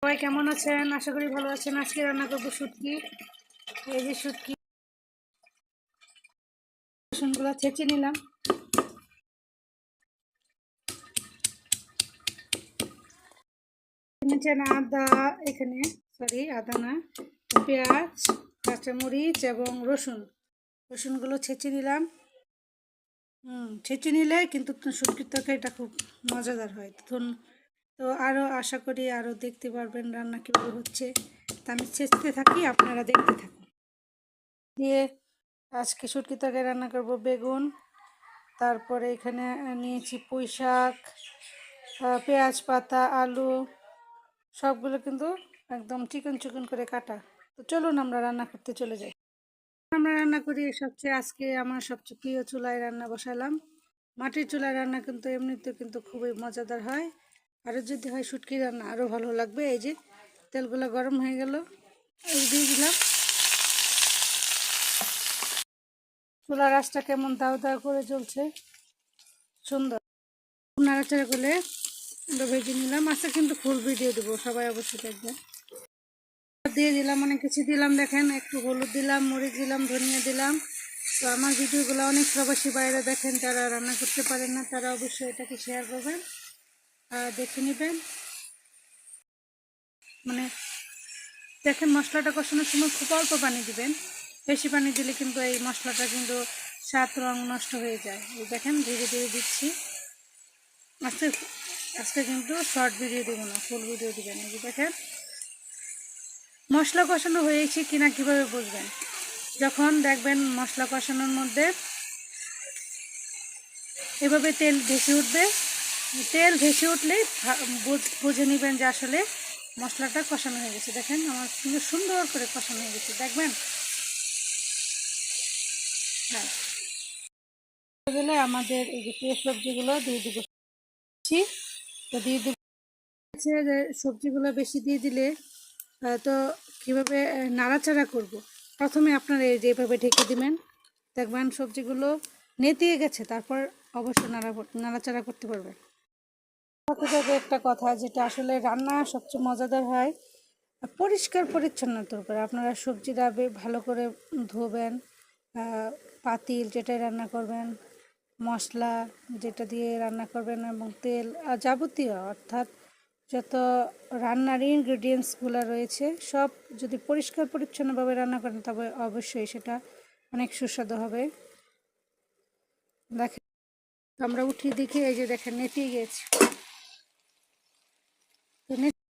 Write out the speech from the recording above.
সবাই কেমন আছেন? আশা করি ভালো আছেন। আজকে রান্না করবো শুটকি। এই যে শুটকি, রসুনগুলো ছেঁচে নিলাম। নিচেন আদা, এখানে আদা না, পেঁয়াজ, কাঁচামরিচ এবং রসুনগুলো ছেঁচে নিলাম। ছেঁচে নিলে কিন্তু শুটকির তরকারিটা খুব মজাদার হয়। তো আরও আশা করি আরও দেখতে পারবেন রান্না কীভাবে হচ্ছে। তা আমি ছেঁচতে থাকি, আপনারা দেখতে থাকুন। দিয়ে আজকে শুটকি তরকারি রান্না করব। বেগুন, তারপরে এখানে নিয়েছি পুঁই শাক, পেঁয়াজ পাতা, আলু, সবগুলো কিন্তু একদম চিকন চিকন করে কাটা। তো চলুন আমরা রান্না করতে চলে যাই। আমরা রান্না করি আজকে আমার সবচেয়ে প্রিয় চুলায় রান্না বসালাম। মাটির চুলায় রান্না কিন্তু এমনিতে কিন্তু খুবই মজাদার হয়, আরও যদি হয় শুটকি রান্না আরও ভালো লাগবে। এই যে তেলগুলো গরম হয়ে গেল, এই দিয়ে দিলাম। চুলার আঁচটা কেমন দাও দাও করে জ্বলছে, সুন্দর নাড়াচাড়া করলে ভেজে নিলাম। আজকে কিন্তু ফুল ভিডিও দেবো, সবাই অবশ্যই দেখবেন। দিয়ে দিলাম, অনেক কিছু দিলাম। দেখেন, একটু হলুদ দিলাম, মরিচ দিলাম, ধনিয়া দিলাম। তো আমার ভিডিওগুলো অনেক প্রবাসী বাইরে দেখেন, যারা রান্না করতে পারেন না তারা অবশ্যই এটাকে শেয়ার করবেন আর দেখে নেবেন। মানে দেখেন, মশলাটা কষানোর সময় খুব অল্প পানি দিবেন। বেশি পানি দিলে কিন্তু এই মশলাটা কিন্তু স্বাদ রং নষ্ট হয়ে যায়। এই দেখেন, ধীরে ধীরে দিচ্ছি। আজকে কিন্তু শর্ট ভিডিও দেবো না, ফুল ভিডিও দেবেন। এই যে দেখেন, মশলা কষানো হয়েছে কিনা কিভাবে বুঝবেন? যখন দেখবেন মশলা কষানোর মধ্যে এভাবে তেল ভেসে উঠবে, তেল ভেসে উঠলেই বুঝে নেবেন যে আসলে মশলাটা কষানো হয়ে গেছে। দেখেন, আমার কিন্তু সুন্দর করে কষানো হয়ে গেছে, দেখবেন। হ্যাঁ, গেলে আমাদের এই যে প্রিয় সবজিগুলো দিয়ে দিব। তো দিয়ে দিব যে সবজিগুলো বেশি দিয়ে দিলে তো কীভাবে নাড়াচাড়া করব। প্রথমে আপনারা এই যেভাবে ঢেকে দিবেন, দেখবেন সবজিগুলো নেতিয়ে গেছে, তারপর অবশ্যই নাড়াচাড়া করতে পারবেন। একটা কথা, যেটা আসলে রান্না সবচেয়ে মজাদার হয় পরিষ্কার পরিচ্ছন্নতার উপরে। আপনারা সবজিটা ভালো করে ধোবেন, পাতিল যেটাই রান্না করবেন, মশলা যেটা দিয়ে রান্না করবেন, এবং তেল আর যাবতীয় অর্থাৎ যত রান্নার ইনগ্রেডিয়েন্টসগুলো রয়েছে সব যদি পরিষ্কার পরিচ্ছন্নভাবে রান্না করেন তবে অবশ্যই সেটা অনেক সুস্বাদু হবে। দেখেন, আমরা উঠিয়ে দেখি, এই যে দেখেন নেতিয়ে গেছে।